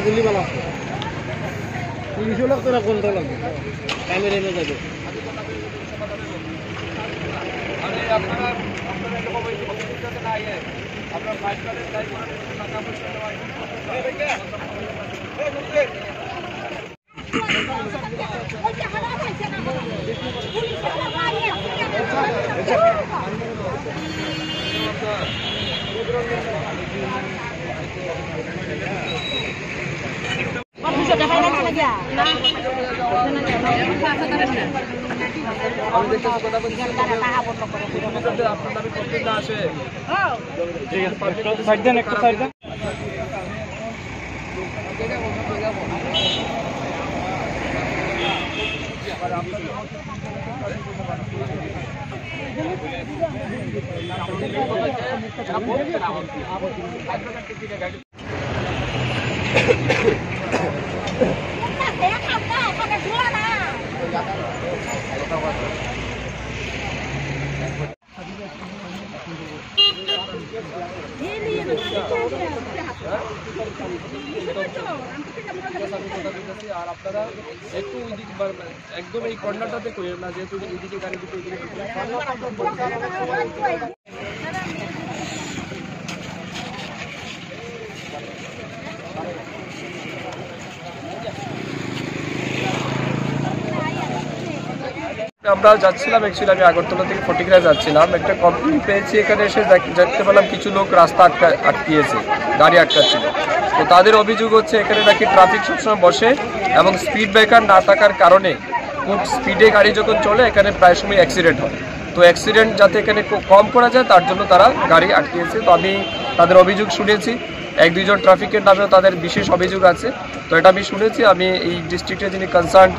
দিল্লি वाला पुलिस लोग तो कंट्रोल लगे कैमरे में जाके আর আপনারা একটু একদম এই কর্নারটাতে করেন না, যেহেতু এদিকে গাড়ি দুটো আমরা যাচ্ছিলাম, অ্যাকচুয়ালি আমি আগরতলা থেকে ফটিকরায় যাচ্ছিলাম, একটা কমপ্লেন পেয়েছি। এখানে এসে দেখতে পেলাম কিছু লোক রাস্তা আটকিয়েছে, গাড়ি আটকাচ্ছিল। তো তাদের অভিযোগ হচ্ছে এখানে নাকি ট্রাফিক সবসময় বসে এবং স্পিড ব্রেকার না থাকার কারণে খুব স্পিডে গাড়ি যখন চলে এখানে প্রায় সময় অ্যাক্সিডেন্ট হয়। তো অ্যাক্সিডেন্ট যাতে এখানে কম করা যায় তার জন্য তারা গাড়ি আটকিয়েছে। তো আমি তাদের অভিযোগ শুনেছি, এক দুইজন ট্রাফিকের নামেও তাদের বিশেষ অভিযোগ আছে। তো এটা আমি শুনেছি, আমি এই ডিস্ট্রিক্টের যিনি কনসার্ন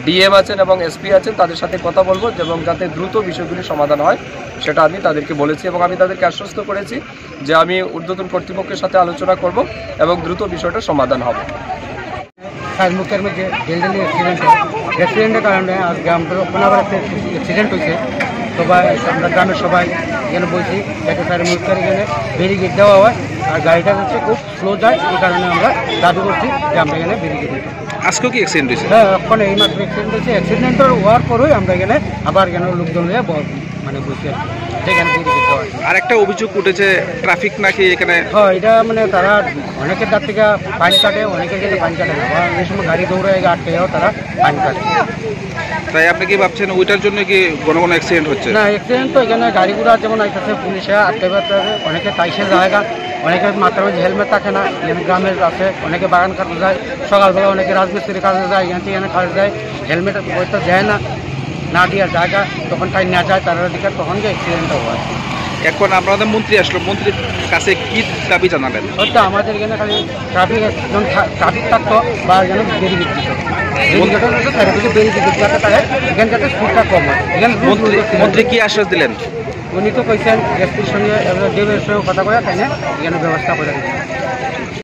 ডিএম আছেন এবং এসপি আছেন তাদের সাথে কথা বলবো এবং যাতে দ্রুত বিষয়গুলি সমাধান হয় সেটা আমি তাদেরকে বলেছি এবং আমি তাদেরকে আশ্বস্ত করেছি যে আমি ঊর্ধ্বতন কর্তৃপক্ষের সাথে আলোচনা করব এবং দ্রুত বিষয়টা সমাধান হবে। মুখের মধ্যে জেলডালি অ্যাক্সিডেন্টের কারণে আর গ্রামটা ওখানে আবার একটা অ্যাক্সিডেন্ট হয়েছে। সবাই আমরা গ্রামের সবাই এখানে বলছি যাতে স্যার মুখের এখানে ব্যারিকেড দেওয়া হয় আর গাড়িটা হচ্ছে খুব স্লো যায়, এই কারণে আমরা দাবি করছি যে আমরা এখানে ব্যারিকেড দিতে। আজকেও কি অ্যাক্সিডেন্ট হয়েছে? হ্যাঁ, ওখানে এই মাত্র অ্যাক্সিডেন্ট হয়েছে। অ্যাক্সিডেন্টের হওয়ার পরেই আমরা এখানে আবার এখানে লোকজন মানে বলছি আর সেখানে ব্যারিকেড দেওয়া হয়। আর একটা অভিযোগ উঠেছে ট্রাফিক নাকি এখানে, হ্যাঁ এটা মানে তারা অনেকের তার থেকে ফাইন কাটে, অনেকের কিন্তু ফাইন কাটে না, এই সময় গাড়ি দৌড়ে আটকেও তারা ফাইন কাটে। তাই আপনি কি ভাবছেন ওইটার জন্য কি কোনো অ্যাক্সিডেন্ট হচ্ছে? না, অ্যাক্সিডেন্ট তো এখানে গাড়িগুলো যেমন আইতেছে পুলিশে আটকে পারতে, অনেকে তাইসে জায়গা, অনেকের মাথার মধ্যে হেলমেট থাকে না, এখানে গ্রামের আছে, অনেকে বাগান কাটতে যায়, সকালবেলা অনেকে রাজমিস্ত্রির কাজে যায়, এখান থেকে এখানে কাজ যায়, হেলমেট হয়তো দেয় না, না দেওয়ার জায়গা তখন টাইম না যায় তারা দিকে, তখন যে অ্যাক্সিডেন্টটা হয়। এখন আপনাদের মন্ত্রী আসলো, মন্ত্রীর কাছে কি দাবি জানাবেন? হয়তো আমাদের এখানে খালি ট্রাফিক থাকতো বা যেন ব্যারিকেড দিত, ব্যারিকেড যাতে তাহলে এখানে যাতে স্পিডটা কম হয়। এখানে মন্ত্রী কি আশ্বাস দিলেন? উনি তো কইছেন এসপির সঙ্গে ডিএমের সঙ্গে কথা বলে তাই না এখানে ব্যবস্থা করে দিচ্ছেন।